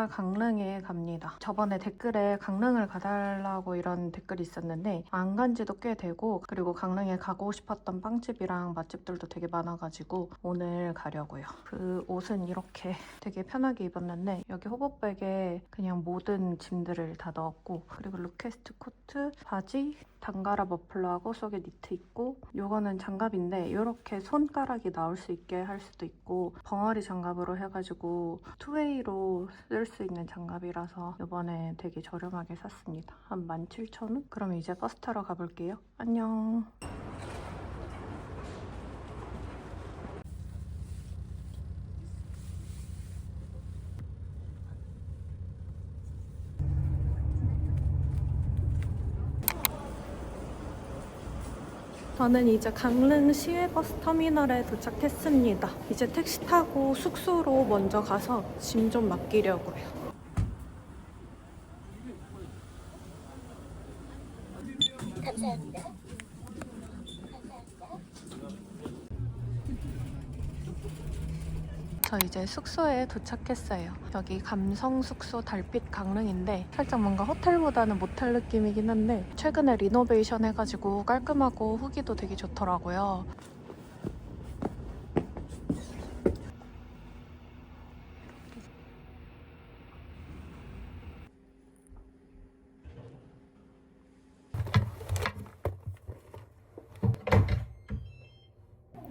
이따가 강릉에 갑니다. 저번에 댓글에 강릉을 가달라고 이런 댓글이 있었는데 안 간 지도 꽤 되고, 그리고 강릉에 가고 싶었던 빵집이랑 맛집들도 되게 많아가지고 오늘 가려고요. 그 옷은 이렇게 되게 편하게 입었는데 여기 호보백에 그냥 모든 짐들을 다 넣었고, 그리고 루캐스트 코트, 바지, 단가라 머플러하고 속에 니트 입고, 요거는 장갑인데 이렇게 손가락이 나올 수 있게 할 수도 있고 벙어리 장갑으로 해가지고 투웨이로 쓸 수 있는 장갑이라서 이번에 되게 저렴하게 샀습니다. 한 17,000원? 그럼 이제 버스 타러 가볼게요. 안녕. 저는 이제 강릉 시외버스 터미널에 도착했습니다. 이제 택시 타고 숙소로 먼저 가서 짐 좀 맡기려고요. 감사합니다. 저 이제 숙소에 도착했어요. 여기 감성 숙소 달빛 강릉인데 살짝 뭔가 호텔보다는 모텔 느낌이긴 한데 최근에 리노베이션 해가지고 깔끔하고 후기도 되게 좋더라고요.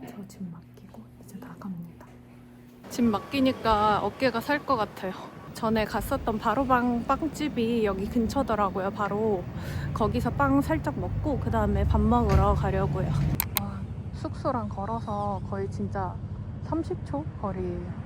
저 짐 맡기고 이제 나갑니다. 짐 맡기니까 어깨가 살 것 같아요. 전에 갔었던 바로방 빵집이 여기 근처더라고요. 바로 거기서 빵 살짝 먹고 그 다음에 밥 먹으러 가려고요. 와, 숙소랑 걸어서 거의 진짜 30초 거리예요.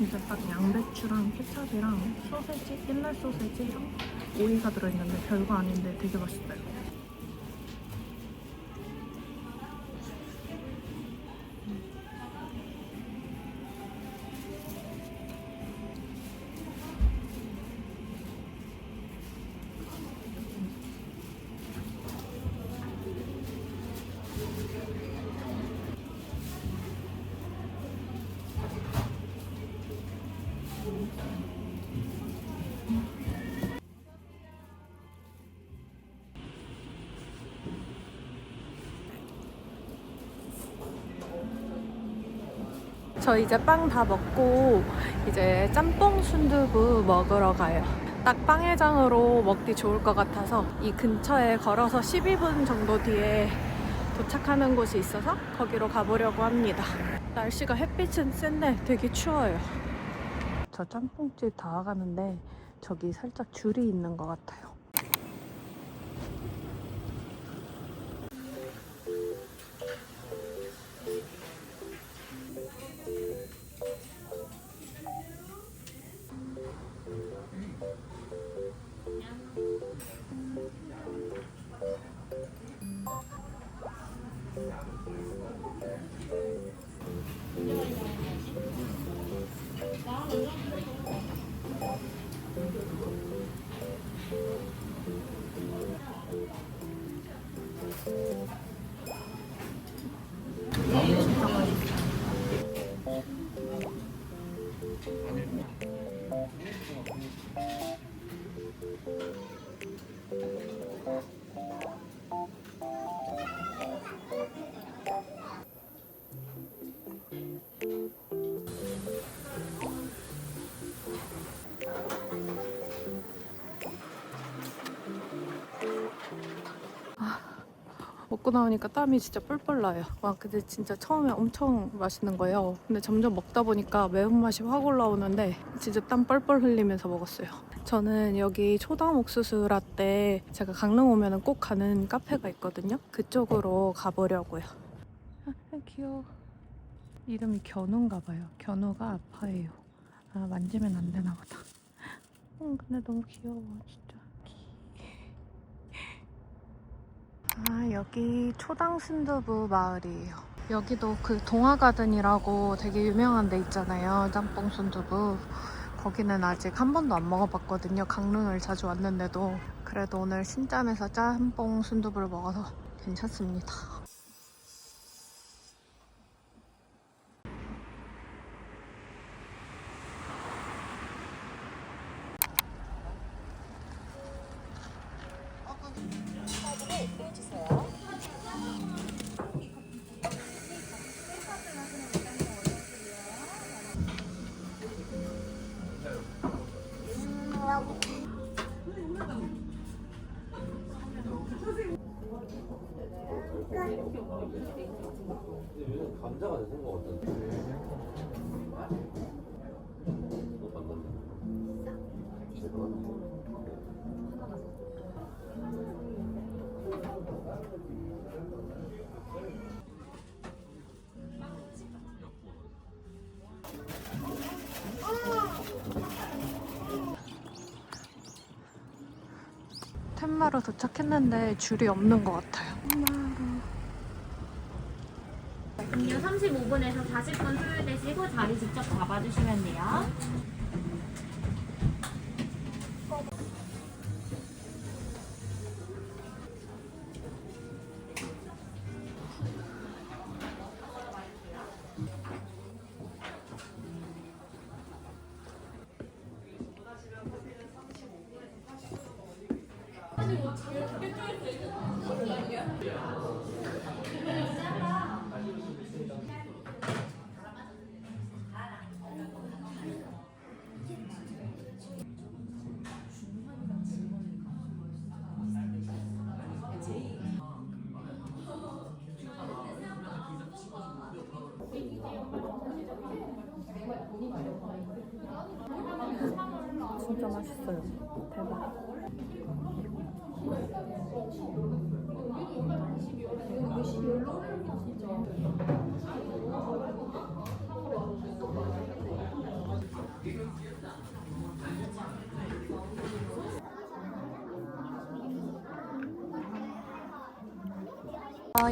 이제 딱 양배추랑 케찹이랑 소세지, 옛날 소세지랑 오이가 들어있는데 별거 아닌데 되게 맛있어요. 저 이제 빵 다 먹고 이제 짬뽕 순두부 먹으러 가요. 딱 빵해장으로 먹기 좋을 것 같아서 이 근처에 걸어서 12분 정도 뒤에 도착하는 곳이 있어서 거기로 가보려고 합니다. 날씨가 햇빛은 센데 되게 추워요. 저 짬뽕집 다 와가는데 저기 살짝 줄이 있는 것 같아요. 먹고 나오니까 땀이 진짜 뻘뻘 나요. 와, 근데 진짜 처음에 엄청 맛있는 거예요. 근데 점점 먹다 보니까 매운맛이 확 올라오는데 진짜 땀 뻘뻘 흘리면서 먹었어요. 저는 여기 초당 옥수수 라떼 제가 강릉 오면 꼭 가는 카페가 있거든요. 그쪽으로 가보려고요. 아, 귀여워. 이름이 견우인가 봐요. 견우가 아파해요. 아, 만지면 안 되나 보다. 근데 너무 귀여워, 진짜. 아, 여기 초당 순두부 마을이에요. 여기도 그 동화가든이라고 되게 유명한 데 있잖아요. 짬뽕 순두부. 거기는 아직 한 번도 안 먹어봤거든요. 강릉을 자주 왔는데도. 그래도 오늘 신짬에서 짬뽕 순두부를 먹어서 괜찮습니다. 감자가 된것 같은데. 텐마로 도착했는데 줄이 없는 것 같아요. 음료 35분에서 40분 소요되시고 자리 직접 잡아주시면 돼요. 진짜 맛있어요. 대박.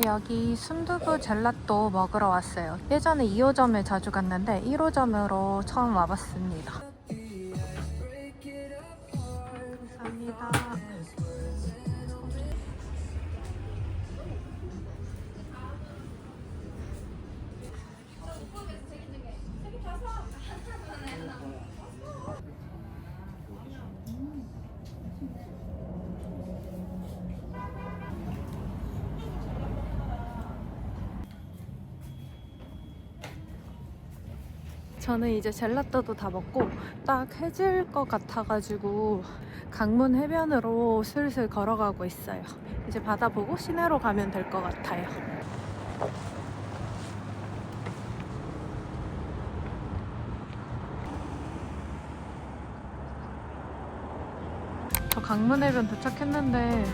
여기 순두부 젤라또 먹으러 왔어요. 예전에 2호점에 자주 갔는데 1호점으로 처음 와봤습니다. 감사합니다. 저는 이제 젤라또도 다 먹고 딱 해질 것 같아가지고 강문 해변으로 슬슬 걸어가고 있어요. 이제 바다 보고 시내로 가면 될 것 같아요. 저 강문 해변 도착했는데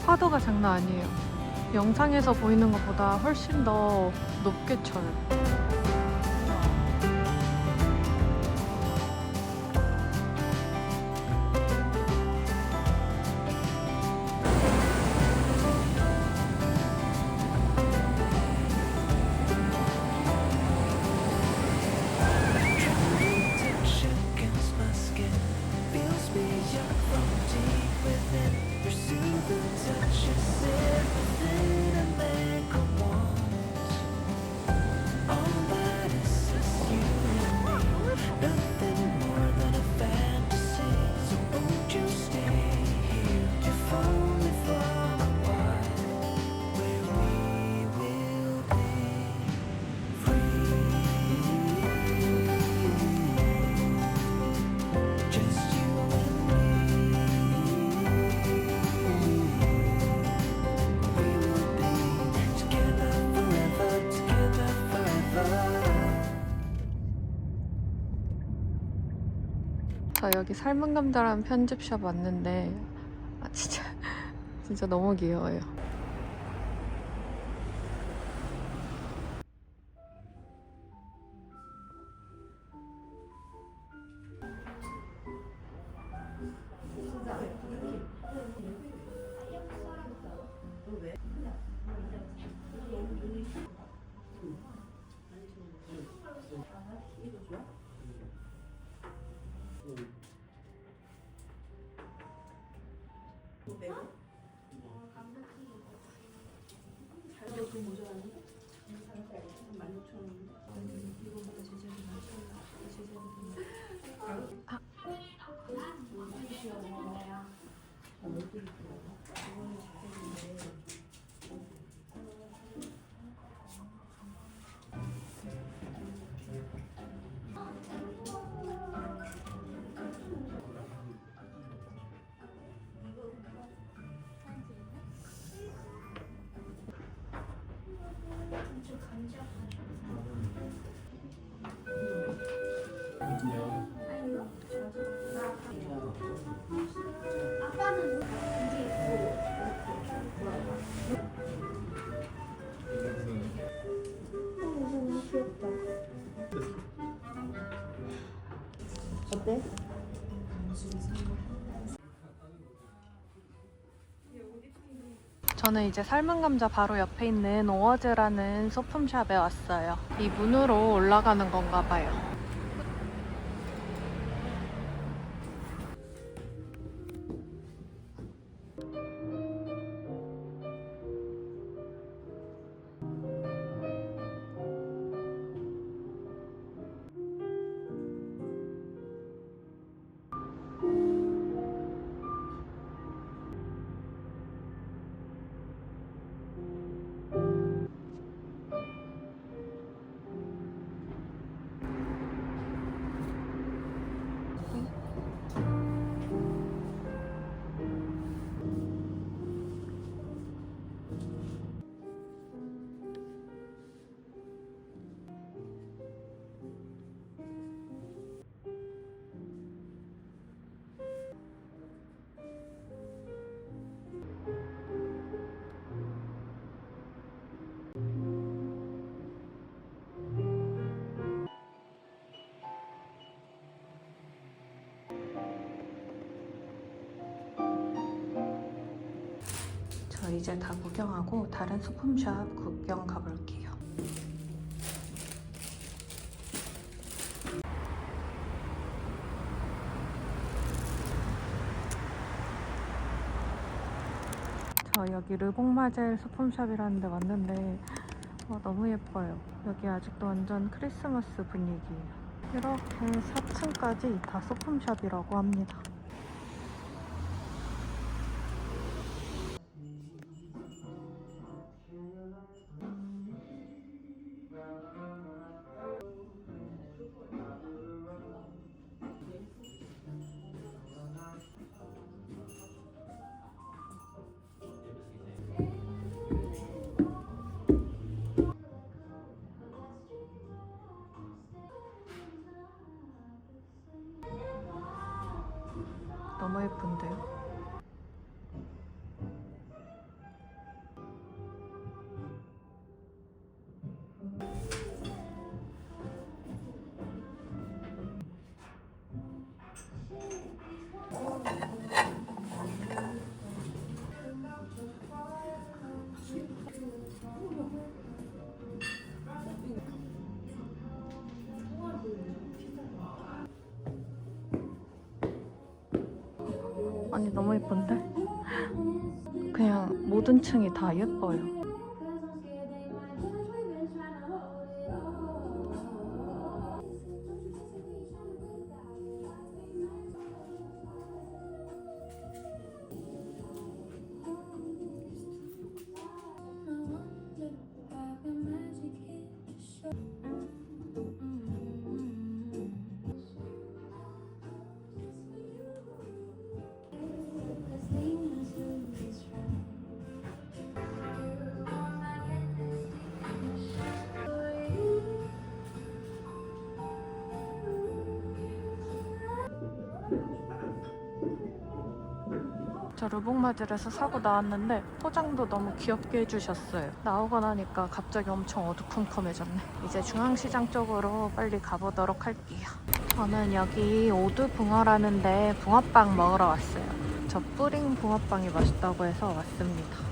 파도가 장난 아니에요. 영상에서 보이는 것보다 훨씬 더 높게 쳐요. Oh 저 여기 삶은 감자라는 편집샵 왔는데 진짜 진짜 너무 귀여워요. 어때? 저는 이제 삶은 감자 바로 옆에 있는 오어즈라는 소품샵에 왔어요. 이 문으로 올라가는 건가 봐요. 저 이제 다 구경하고 다른 소품샵 구경 가볼게요. 저 여기 르봉마젤 소품샵이라는 데 왔는데 너무 예뻐요. 여기 아직도 완전 크리스마스 분위기예요. 이렇게 4층까지 다 소품샵이라고 합니다. 너무 예쁜데요? 아니 너무 예쁜데? 그냥 모든 층이 다 예뻐요. 저 르봉마질에서 사고 나왔는데 포장도 너무 귀엽게 해주셨어요. 나오고 나니까 갑자기 엄청 어두컴컴해졌네. 이제 중앙시장 쪽으로 빨리 가보도록 할게요. 저는 여기 오두붕어라는데 붕어빵 먹으러 왔어요. 저 뿌링 붕어빵이 맛있다고 해서 왔습니다.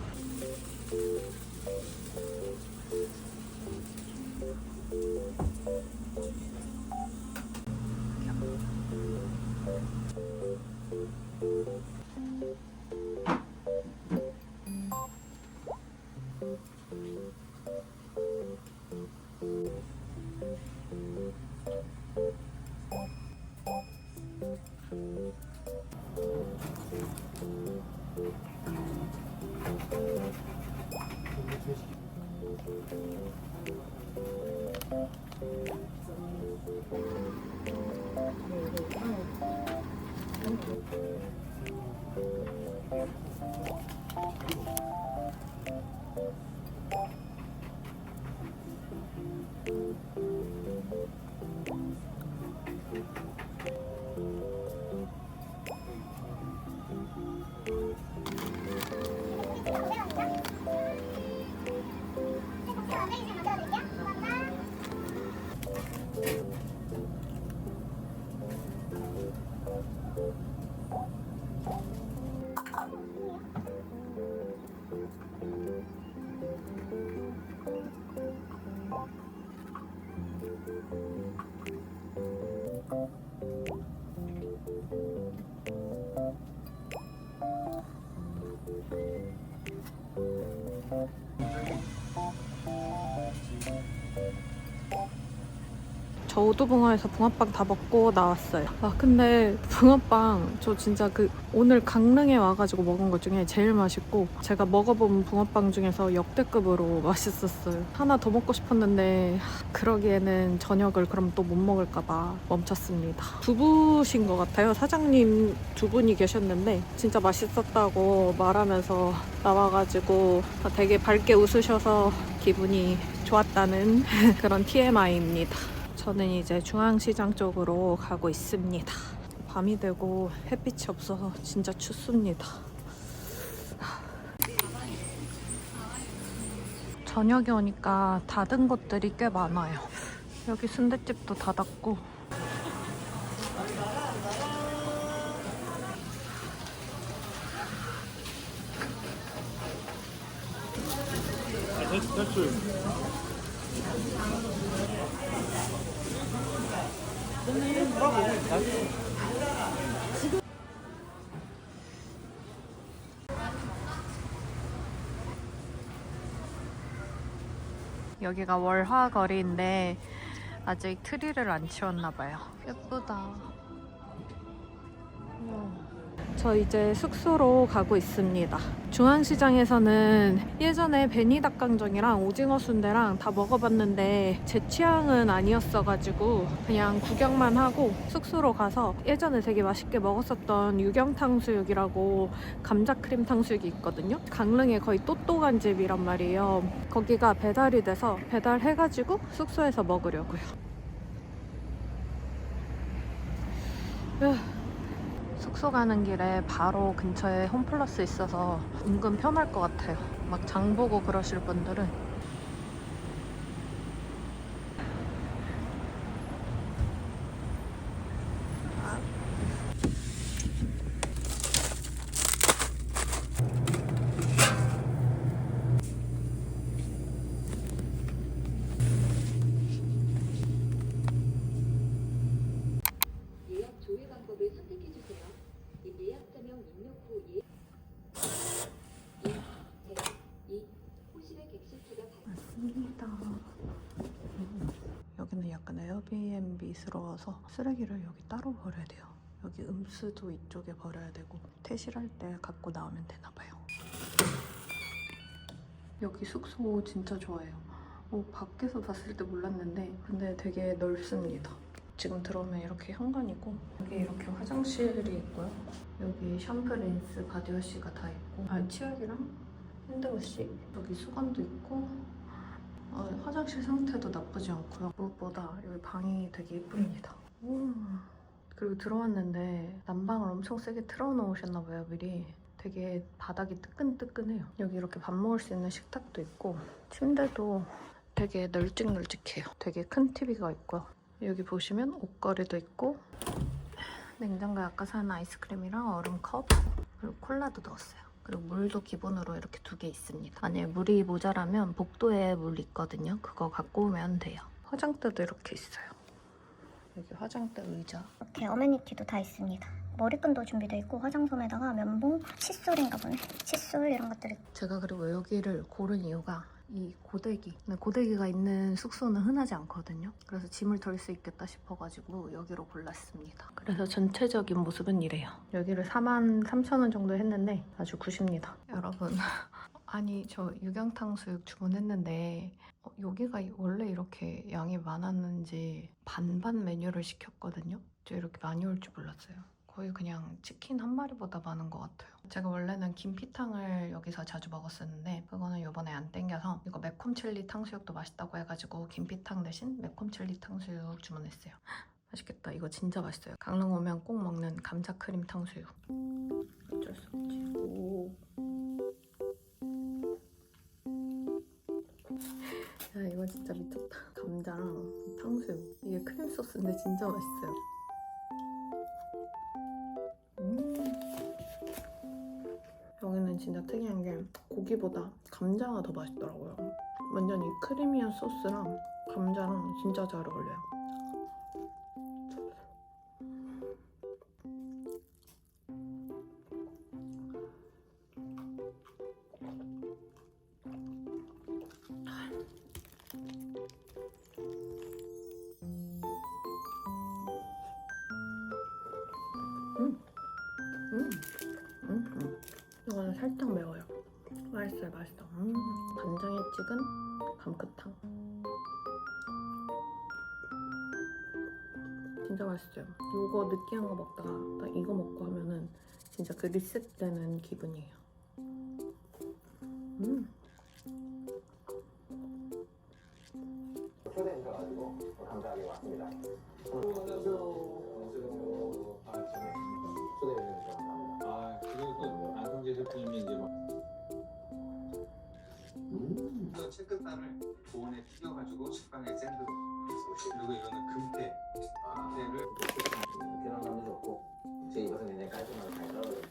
저 오두붕어에서 붕어빵 다 먹고 나왔어요. 아 근데 붕어빵 저 진짜 오늘 강릉에 와가지고 먹은 것 중에 제일 맛있고 제가 먹어본 붕어빵 중에서 역대급으로 맛있었어요. 하나 더 먹고 싶었는데 그러기에는 저녁을 그럼 또 못 먹을까봐 멈췄습니다. 두부신 것 같아요. 사장님 두 분이 계셨는데 진짜 맛있었다고 말하면서 나와가지고 되게 밝게 웃으셔서 기분이 좋았다는 그런 TMI입니다. 저는 이제 중앙시장 쪽으로 가고 있습니다. 밤이 되고 햇빛이 없어서 진짜 춥습니다. 저녁에 오니까 닫은 곳들이 꽤 많아요. 여기 순댓집도 닫았고 여기가 월화거리인데 아직 트리를 안 치웠나 봐요. 예쁘다. 저 이제 숙소로 가고 있습니다. 중앙시장에서는 예전에 베니 닭강정이랑 오징어 순대랑 다 먹어봤는데 제 취향은 아니었어가지고 그냥 구경만 하고 숙소로 가서 예전에 되게 맛있게 먹었었던 유경탕수육이라고 감자크림 탕수육이 있거든요. 강릉에 거의 또또간 집이란 말이에요. 거기가 배달이 돼서 배달해가지고 숙소에서 먹으려고요. 숙소 가는 길에 바로 근처에 홈플러스 있어서 은근 편할 것 같아요. 막 장 보고 그러실 분들은. 예약 조회 방법을 선택해 주세요. 예약자명 입력 후 호실의 객실 수가 맞습니다. 여기는 약간 에어비앤비스러워서 쓰레기를 여기 따로 버려야 돼요. 여기 음수도 이쪽에 버려야 되고 퇴실할 때 갖고 나오면 되나 봐요. 여기 숙소 진짜 좋아요. 밖에서 봤을 때 몰랐는데 근데 되게 넓습니다. 지금 들어오면 이렇게 현관이고 여기 이렇게 화장실이 있고요. 여기 샴푸, 린스, 바디워시가 다 있고 치약이랑 핸드워시 여기 수건도 있고 화장실 상태도 나쁘지 않고요. 무엇보다 여기 방이 되게 예쁩니다. 그리고 들어왔는데 난방을 엄청 세게 틀어놓으셨나 봐요, 미리. 되게 바닥이 뜨끈뜨끈해요. 여기 이렇게 밥 먹을 수 있는 식탁도 있고 침대도 되게 널찍널찍해요. 되게 큰 TV가 있고요. 여기 보시면 옷걸이도 있고 냉장고에 아까 산 아이스크림이랑 얼음컵 그리고 콜라도 넣었어요. 그리고 물도 기본으로 이렇게 2개 있습니다. 만약에 물이 모자라면 복도에 물 있거든요. 그거 갖고 오면 돼요. 화장대도 이렇게 있어요. 여기 화장대 의자. 이렇게 어메니티도 다 있습니다. 머리끈도 준비되어 있고 화장솜에다가 면봉, 칫솔인가 보네. 칫솔 이런 것들이. 제가 그리고 여기를 고른 이유가 이 고데기. 근데 고데기가 있는 숙소는 흔하지 않거든요. 그래서 짐을 덜 수 있겠다 싶어가지고 여기로 골랐습니다. 그래서 전체적인 모습은 이래요. 여기를 43,000원 정도 했는데 아주 굿입니다. 여러분 아니 저 육양탕수육 주문했는데 여기가 원래 이렇게 양이 많았는지 반반 메뉴를 시켰거든요. 저 이렇게 많이 올 줄 몰랐어요. 거의 그냥 치킨 한 마리보다 많은 것 같아요. 제가 원래는 김피탕을 여기서 자주 먹었었는데 그거는 이번에 안 땡겨서 이거 매콤 칠리 탕수육도 맛있다고 해가지고 김피탕 대신 매콤 칠리 탕수육 주문했어요. 맛있겠다. 이거 진짜 맛있어요. 강릉 오면 꼭 먹는 감자 크림 탕수육. 어쩔 수 없지. 오. 야 이거 진짜 미쳤다. 감자랑 탕수육. 이게 크림 소스인데 진짜 맛있어요. 여기는 진짜 특이한 게 고기보다 감자가 더 맛있더라고요. 완전 이 크리미한 소스랑 감자랑 진짜 잘 어울려요. 이거는 살짝 매워요. 맛있어요, 맛있어. 간장에 찍은 감크탕. 진짜 맛있어요. 이거 느끼한 거 먹다가 딱 이거 먹고 하면은 진짜 그 리셋되는 기분이에요. 초대해 주셔가지고 감사하게 왔습니다. 초대해 주셔서 감사합니다. 아, 그리고 안성재 셰프님이 이제 막 체크단을 보온에 튀겨가지고 식빵에 샌드 그리고 이거는 금태 금태를 계란감도 좋고 제 이것은 굉장히 깔끔하게 잘 떨어져요.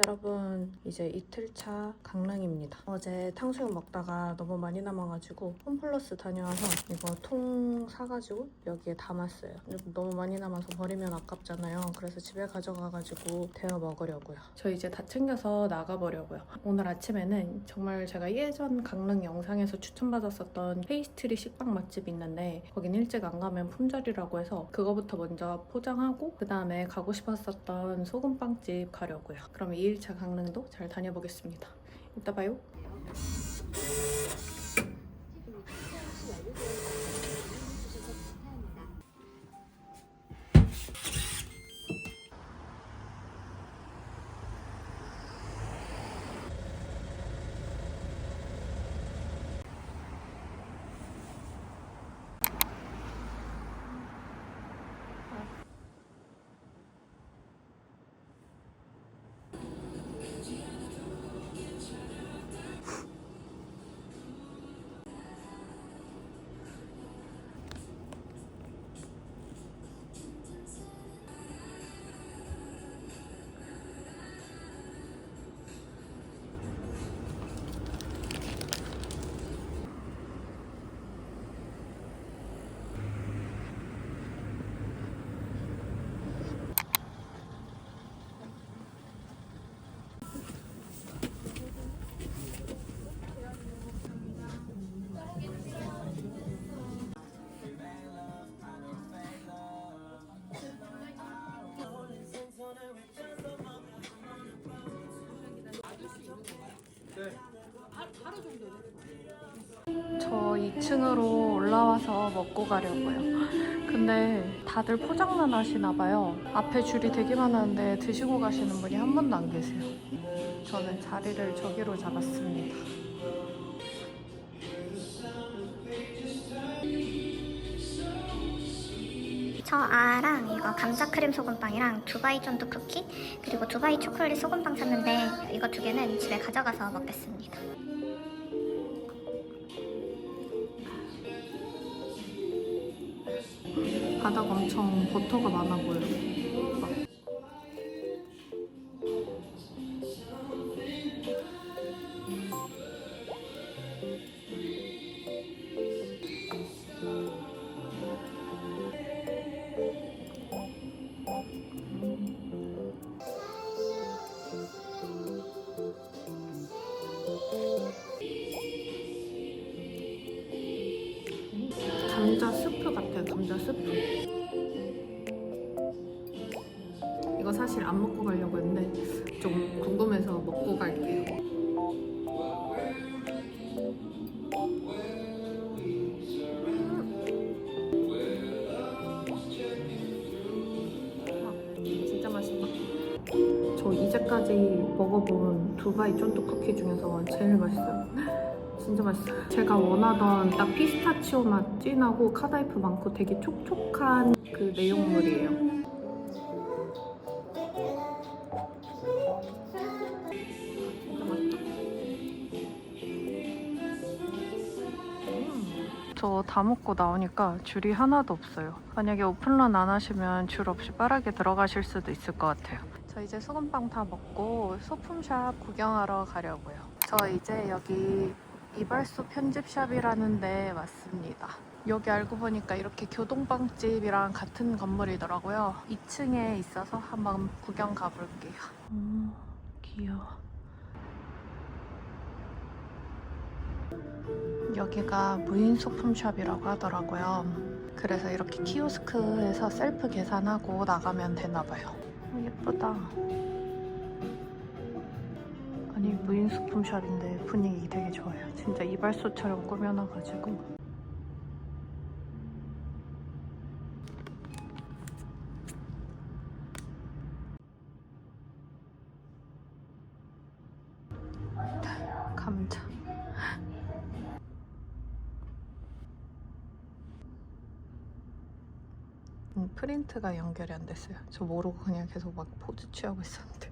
여러분 이제 이틀차 강릉입니다. 어제 탕수육 먹다가 너무 많이 남아가지고 홈플러스 다녀와서 이거 통 사가지고 여기에 담았어요. 너무 많이 남아서 버리면 아깝잖아요. 그래서 집에 가져가가지고 데워 먹으려고요. 저 이제 다 챙겨서 나가보려고요. 오늘 아침에는 정말 제가 예전 강릉 영상에서 추천받았었던 페이스트리 식빵 맛집이 있는데 거긴 일찍 안 가면 품절이라고 해서 그거부터 먼저 포장하고 그 다음에 가고 싶었었던 소금빵집 가려고요. 그럼 2일차 강릉도 잘 다녀보겠습니다. 이따 봐요. 저 2층으로 올라와서 먹고 가려고요. 근데 다들 포장만 하시나 봐요. 앞에 줄이 되게 많았는데 드시고 가시는 분이 한 분도 안 계세요. 저는 자리를 저기로 잡았습니다. 저 아랑 이거 감자 크림 소금빵이랑 두바이 쫀득 쿠키 그리고 두바이 초콜릿 소금빵 샀는데 이거 두 개는 집에 가져가서 먹겠습니다. 바닥 엄청 버터가 많아 보여요. 감자 스프 같아요. 감자 스프. 이거 사실 안 먹고 가려고 했는데 좀 궁금해서 먹고 갈게요. 진짜 맛있다. 저 이제까지 먹어본 두바이 쫀득 쿠키 중에서 제일 맛있어요. 진짜 맛있어요. 제가 원하던 딱 피스타치오 맛 진하고 카다이프 많고 되게 촉촉한 그 내용물이에요. 진짜 맛있다. 저 다 먹고 나오니까 줄이 하나도 없어요. 만약에 오픈런 안 하시면 줄 없이 빠르게 들어가실 수도 있을 것 같아요. 저 이제 소금빵 다 먹고 소품샵 구경하러 가려고요. 저 이제 여기 이발소 편집샵이라는 데 왔습니다. 여기 알고 보니까 이렇게 교동빵집이랑 같은 건물이더라고요. 2층에 있어서 한번 구경 가볼게요. 귀여워. 여기가 무인 소품샵이라고 하더라고요. 그래서 이렇게 키오스크에서 셀프 계산하고 나가면 되나봐요. 예쁘다. 아니 무인 소품샵인데 분위기 되게 좋아요. 진짜 이발소처럼 꾸며놔가지고. 감자. 프린트가 연결이 안 됐어요. 저 모르고 그냥 계속 막 포즈 취하고 있었는데.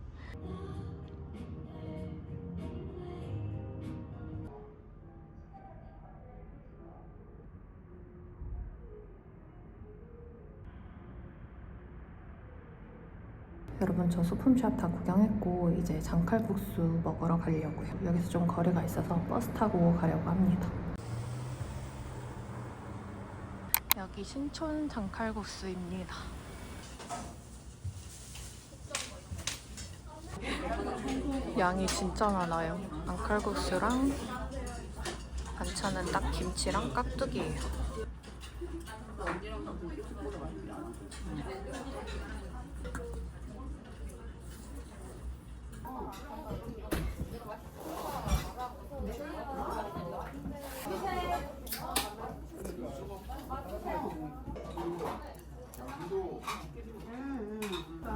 여러분 저 소품샵 다 구경했고 이제 장칼국수 먹으러 가려고요. 여기서 좀 거리가 있어서 버스 타고 가려고 합니다. 여기 신촌 장칼국수입니다. 양이 진짜 많아요. 장칼국수랑 반찬은 딱 김치랑 깍두기예요.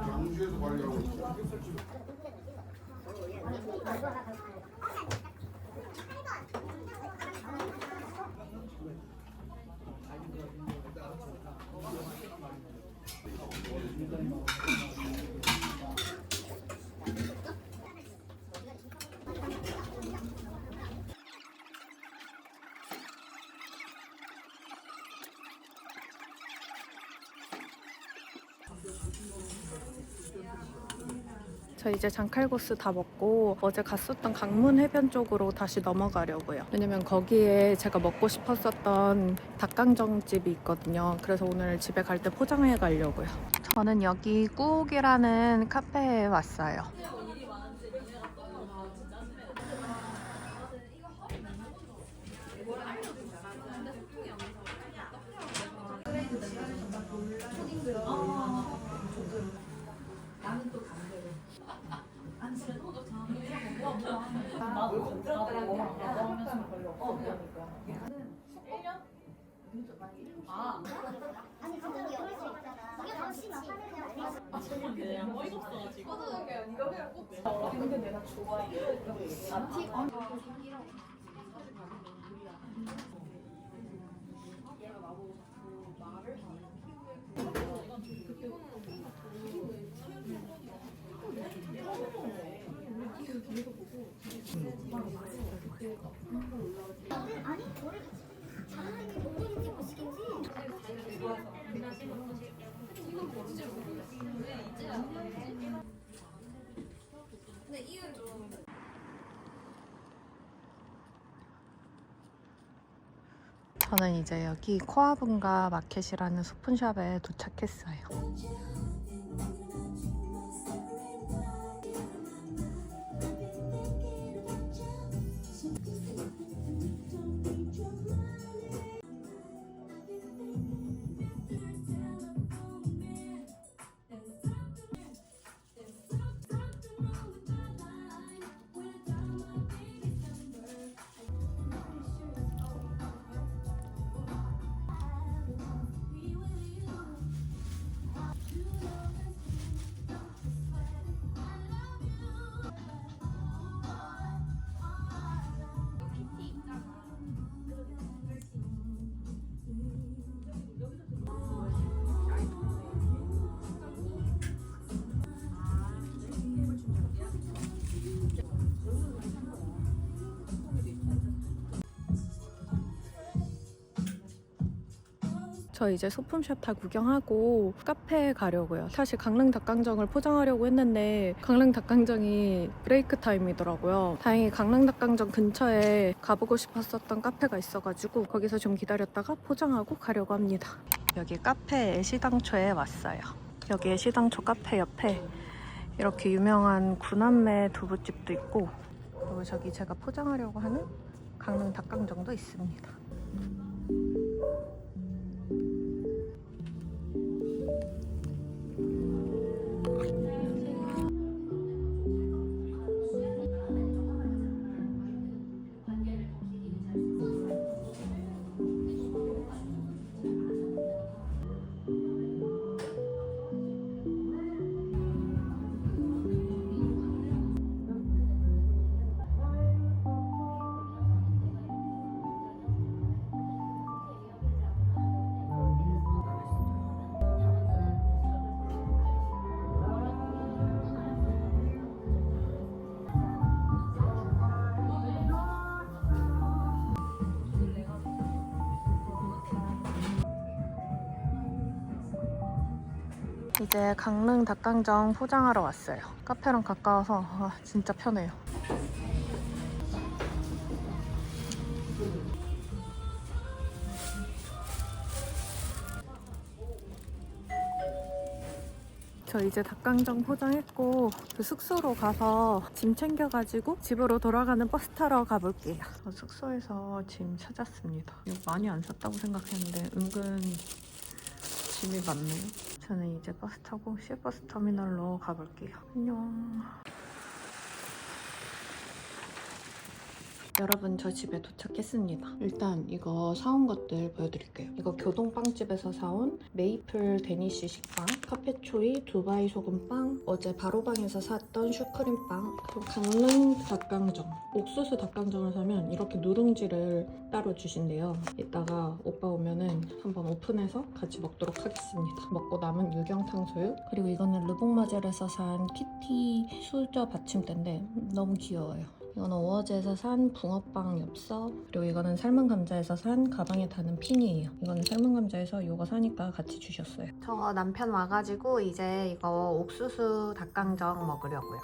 양주에서 관리하고 있어. 저 이제 장칼국수 다 먹고 어제 갔었던 강문 해변 쪽으로 다시 넘어가려고요. 왜냐면 거기에 제가 먹고 싶었었던 닭강정집이 있거든요. 그래서 오늘 집에 갈 때 포장해 가려고요. 저는 여기 꾸옥이라는 카페에 왔어요. 저는 이제 여기 코아분가 마켓이라는 소품샵에 도착했어요. 저 이제 소품샵 다 구경하고 카페에 가려고요. 사실 강릉 닭강정을 포장하려고 했는데 강릉 닭강정이 브레이크 타임이더라고요. 다행히 강릉 닭강정 근처에 가보고 싶었었던 카페가 있어가지고 거기서 좀 기다렸다가 포장하고 가려고 합니다. 여기 카페 애시당초에 왔어요. 여기 애시당초 카페 옆에 이렇게 유명한 구남매 두부집도 있고, 그리고 저기 제가 포장하려고 하는 강릉 닭강정도 있습니다. 이제 강릉 닭강정 포장하러 왔어요. 카페랑 가까워서 진짜 편해요. 저 이제 닭강정 포장했고 그 숙소로 가서 짐 챙겨가지고 집으로 돌아가는 버스 타러 가볼게요. 저 숙소에서 짐 찾았습니다. 이거 많이 안 샀다고 생각했는데 은근 짐이 많네요. 저는 이제 버스 타고 시외버스 터미널로 가볼게요. 안녕. 여러분, 저 집에 도착했습니다. 일단 이거 사온 것들 보여드릴게요. 이거 교동빵집에서 사온 메이플 데니쉬 식빵, 카페초이 두바이 소금빵, 어제 바로방에서 샀던 슈크림빵, 그리고 강릉 닭강정. 옥수수 닭강정을 사면 이렇게 누룽지를 따로 주신대요. 이따가 오빠 오면은 한번 오픈해서 같이 먹도록 하겠습니다. 먹고 남은 유경탕수육, 그리고 이거는 르봉마젤에서 산 키티 수저 받침대인데 너무 귀여워요. 이거는 오어즈에서 산 붕어빵 엽서, 그리고 이거는 삶은 감자에서 산 가방에 다는 핀이에요. 이거는 삶은 감자에서 이거 사니까 같이 주셨어요. 저 남편 와가지고 이제 이거 옥수수 닭강정 먹으려고요.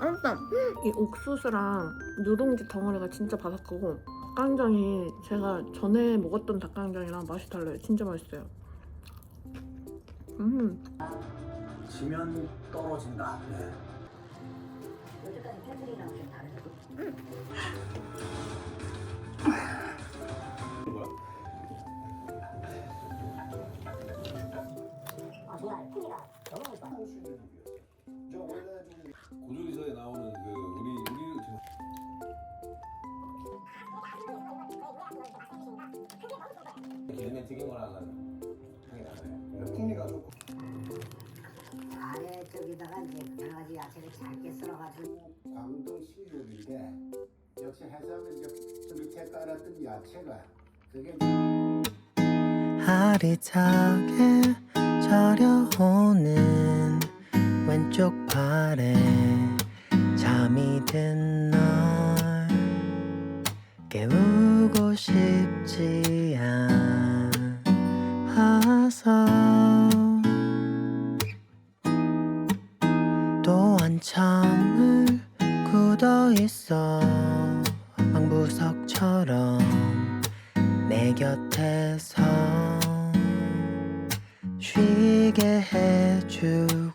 일단 이 옥수수랑 누룽지 덩어리가 진짜 바삭하고 닭강정이 제가 전에 먹었던 닭강정이랑 맛이 달라요. 진짜 맛있어요. 지면 떨어진다. 네. 여태까지 팬들이랑 좀 다르죠? 아, 뭐야, 팬이가 너무 맛있어. 고조리서에 나오는 그 우리 기름에 튀긴 거랑은 향이 나나요? 풍미가 좋고 아래쪽에다가 이제 여러 가지 야채를 잘게 썰어가지고 광동 시유들인데 역시 해삼은 저 밑에 깔았던 야채가 그게 아리따게 저려오는 왼쪽 팔에 잠이 든 널 깨우고 싶지 않아서 또 한참을 굳어있어 방구석처럼 내 곁에서 쉬게 해주고